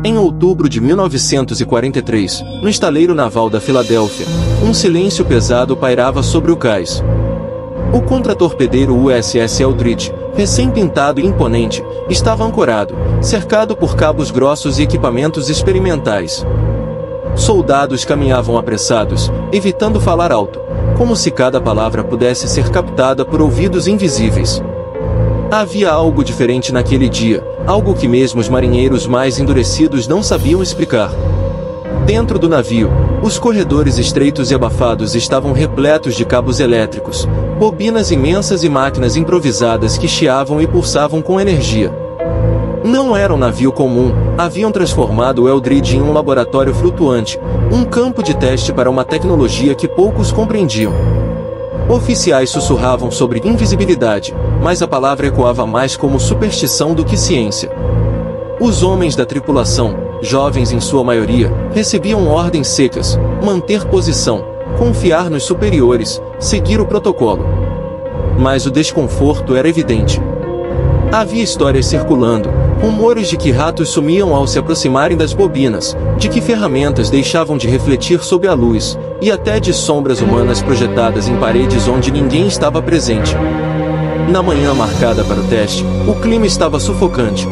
Em outubro de 1943, no estaleiro naval da Filadélfia, um silêncio pesado pairava sobre o cais. O contratorpedeiro USS Eldridge, recém-pintado e imponente, estava ancorado, cercado por cabos grossos e equipamentos experimentais. Soldados caminhavam apressados, evitando falar alto, como se cada palavra pudesse ser captada por ouvidos invisíveis. Havia algo diferente naquele dia, algo que mesmo os marinheiros mais endurecidos não sabiam explicar. Dentro do navio, os corredores estreitos e abafados estavam repletos de cabos elétricos, bobinas imensas e máquinas improvisadas que chiavam e pulsavam com energia. Não era um navio comum, haviam transformado o Eldridge em um laboratório flutuante, um campo de teste para uma tecnologia que poucos compreendiam. Oficiais sussurravam sobre invisibilidade, mas a palavra ecoava mais como superstição do que ciência. Os homens da tripulação, jovens em sua maioria, recebiam ordens secas: manter posição, confiar nos superiores, seguir o protocolo. Mas o desconforto era evidente. Havia histórias circulando, rumores de que ratos sumiam ao se aproximarem das bobinas, de que ferramentas deixavam de refletir sob a luz, e até de sombras humanas projetadas em paredes onde ninguém estava presente. Na manhã marcada para o teste, o clima estava sufocante.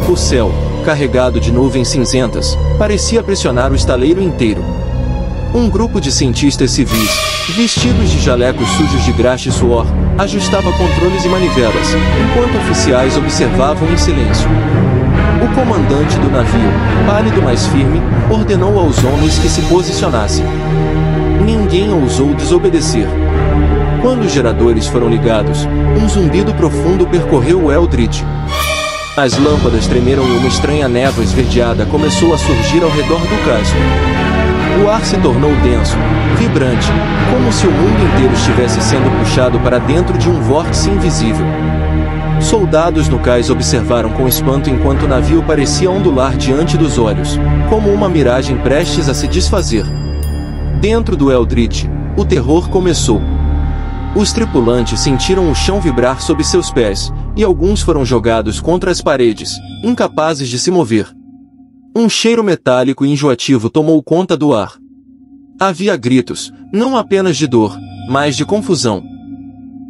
O céu, carregado de nuvens cinzentas, parecia pressionar o estaleiro inteiro. Um grupo de cientistas civis, vestidos de jalecos sujos de graxa e suor, ajustava controles e manivelas, enquanto oficiais observavam em silêncio. O comandante do navio, pálido mas firme, ordenou aos homens que se posicionassem. Ninguém ousou desobedecer. Quando os geradores foram ligados, um zumbido profundo percorreu o Eldridge. As lâmpadas tremeram e uma estranha névoa esverdeada começou a surgir ao redor do casco. O ar se tornou denso, vibrante, como se o mundo inteiro estivesse sendo puxado para dentro de um vórtice invisível. Soldados no cais observaram com espanto enquanto o navio parecia ondular diante dos olhos, como uma miragem prestes a se desfazer. Dentro do Eldridge, o terror começou. Os tripulantes sentiram o chão vibrar sob seus pés, e alguns foram jogados contra as paredes, incapazes de se mover. Um cheiro metálico e enjoativo tomou conta do ar. Havia gritos, não apenas de dor, mas de confusão.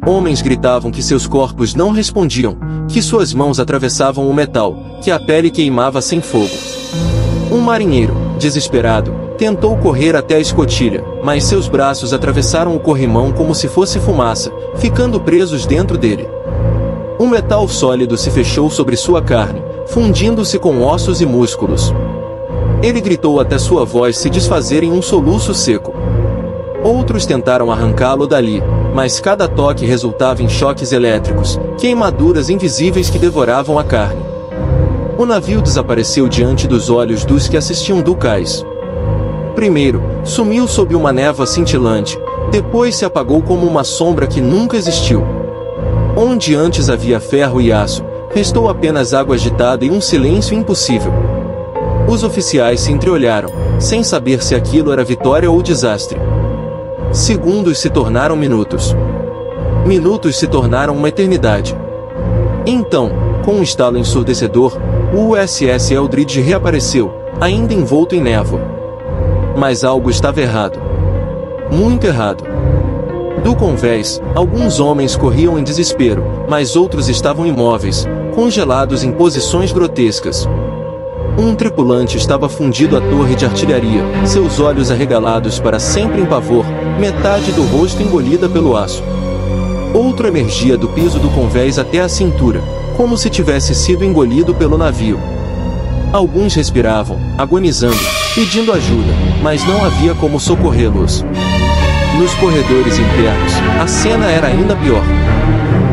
Homens gritavam que seus corpos não respondiam, que suas mãos atravessavam o metal, que a pele queimava sem fogo. Um marinheiro, desesperado, tentou correr até a escotilha, mas seus braços atravessaram o corrimão como se fosse fumaça, ficando presos dentro dele. Um metal sólido se fechou sobre sua carne, fundindo-se com ossos e músculos. Ele gritou até sua voz se desfazer em um soluço seco. Outros tentaram arrancá-lo dali, mas cada toque resultava em choques elétricos, queimaduras invisíveis que devoravam a carne. O navio desapareceu diante dos olhos dos que assistiam do cais. Primeiro, sumiu sob uma névoa cintilante, depois se apagou como uma sombra que nunca existiu. Onde antes havia ferro e aço, restou apenas água agitada e um silêncio impossível. Os oficiais se entreolharam, sem saber se aquilo era vitória ou desastre. Segundos se tornaram minutos. Minutos se tornaram uma eternidade. Então, com um estalo ensurdecedor, o USS Eldridge reapareceu, ainda envolto em névoa. Mas algo estava errado. Muito errado. Do convés, alguns homens corriam em desespero, mas outros estavam imóveis, congelados em posições grotescas. Um tripulante estava fundido à torre de artilharia, seus olhos arregalados para sempre em pavor, metade do rosto engolida pelo aço. Outro emergia do piso do convés até a cintura, como se tivesse sido engolido pelo navio. Alguns respiravam, agonizando, pedindo ajuda, mas não havia como socorrê-los. Nos corredores internos, a cena era ainda pior.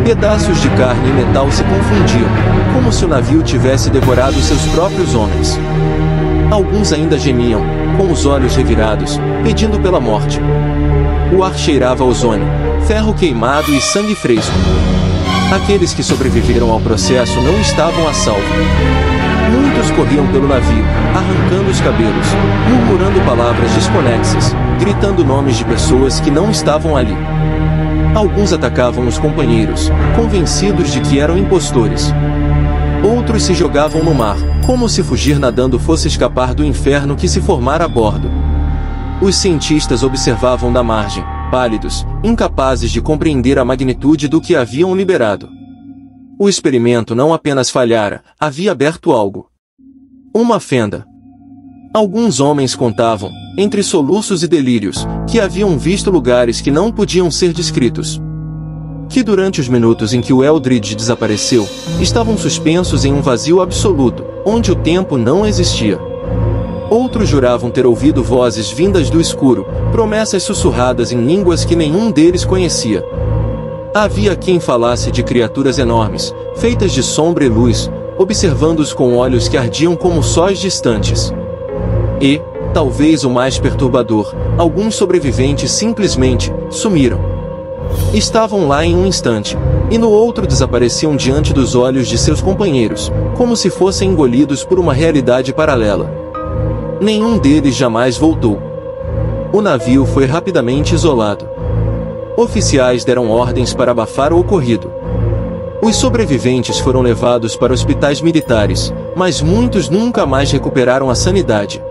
Pedaços de carne e metal se confundiam, como se o navio tivesse devorado seus próprios homens. Alguns ainda gemiam, com os olhos revirados, pedindo pela morte. O ar cheirava a ozônio, ferro queimado e sangue fresco. Aqueles que sobreviveram ao processo não estavam a salvo. Muitos corriam pelo navio, arrancando os cabelos, murmurando palavras desconexas, gritando nomes de pessoas que não estavam ali. Alguns atacavam os companheiros, convencidos de que eram impostores. Outros se jogavam no mar, como se fugir nadando fosse escapar do inferno que se formara a bordo. Os cientistas observavam da margem, pálidos, incapazes de compreender a magnitude do que haviam liberado. O experimento não apenas falhara, havia aberto algo. Uma fenda. Alguns homens contavam, entre soluços e delírios, que haviam visto lugares que não podiam ser descritos. Que durante os minutos em que o Eldridge desapareceu, estavam suspensos em um vazio absoluto, onde o tempo não existia. Outros juravam ter ouvido vozes vindas do escuro, promessas sussurradas em línguas que nenhum deles conhecia. Havia quem falasse de criaturas enormes, feitas de sombra e luz, observando-os com olhos que ardiam como sóis distantes. E, talvez o mais perturbador, alguns sobreviventes simplesmente sumiram. Estavam lá em um instante, e no outro desapareciam diante dos olhos de seus companheiros, como se fossem engolidos por uma realidade paralela. Nenhum deles jamais voltou. O navio foi rapidamente isolado. Oficiais deram ordens para abafar o ocorrido. Os sobreviventes foram levados para hospitais militares, mas muitos nunca mais recuperaram a sanidade.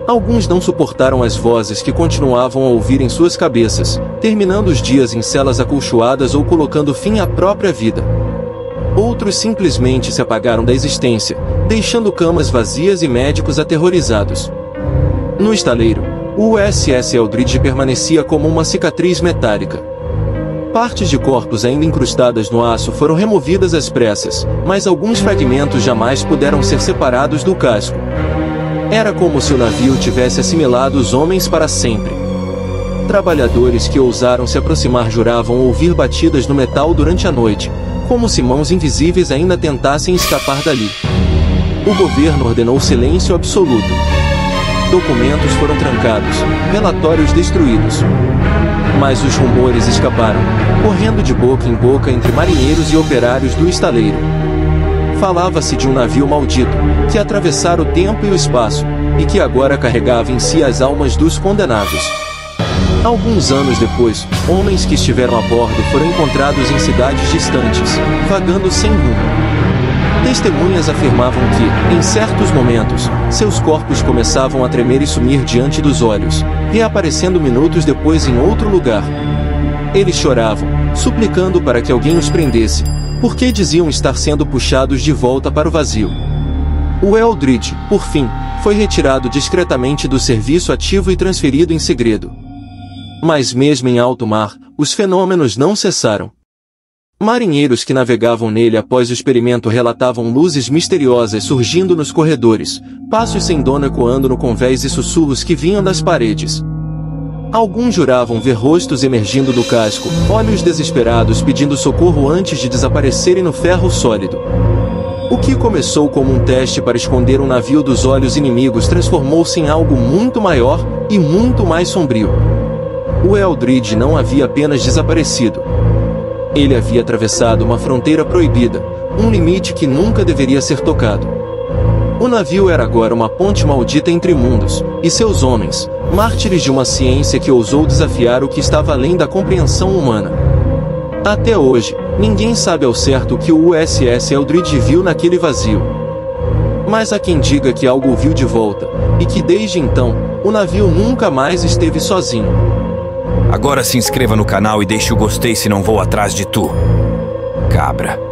Alguns não suportaram as vozes que continuavam a ouvir em suas cabeças, terminando os dias em celas acolchoadas ou colocando fim à própria vida. Outros simplesmente se apagaram da existência, deixando camas vazias e médicos aterrorizados. No estaleiro, o USS Eldridge permanecia como uma cicatriz metálica. Partes de corpos ainda incrustadas no aço foram removidas às pressas, mas alguns fragmentos jamais puderam ser separados do casco. Era como se o navio tivesse assimilado os homens para sempre. Trabalhadores que ousaram se aproximar juravam ouvir batidas no metal durante a noite, como se mãos invisíveis ainda tentassem escapar dali. O governo ordenou silêncio absoluto. Documentos foram trancados, relatórios destruídos. Mas os rumores escaparam, correndo de boca em boca entre marinheiros e operários do estaleiro. Falava-se de um navio maldito, que atravessara o tempo e o espaço, e que agora carregava em si as almas dos condenados. Alguns anos depois, homens que estiveram a bordo foram encontrados em cidades distantes, vagando sem rumo. Testemunhas afirmavam que, em certos momentos, seus corpos começavam a tremer e sumir diante dos olhos, reaparecendo minutos depois em outro lugar. Eles choravam, suplicando para que alguém os prendesse, porque diziam estar sendo puxados de volta para o vazio. O Eldridge, por fim, foi retirado discretamente do serviço ativo e transferido em segredo. Mas mesmo em alto mar, os fenômenos não cessaram. Marinheiros que navegavam nele após o experimento relatavam luzes misteriosas surgindo nos corredores, passos sem dono ecoando no convés e sussurros que vinham das paredes. Alguns juravam ver rostos emergindo do casco, olhos desesperados pedindo socorro antes de desaparecerem no ferro sólido. O que começou como um teste para esconder um navio dos olhos inimigos transformou-se em algo muito maior e muito mais sombrio. O Eldridge não havia apenas desaparecido. Ele havia atravessado uma fronteira proibida, um limite que nunca deveria ser tocado. O navio era agora uma ponte maldita entre mundos, e seus homens, mártires de uma ciência que ousou desafiar o que estava além da compreensão humana. Até hoje, ninguém sabe ao certo o que o USS Eldridge viu naquele vazio. Mas há quem diga que algo o viu de volta, e que desde então, o navio nunca mais esteve sozinho. Agora se inscreva no canal e deixe o gostei se não vou atrás de tu, cabra.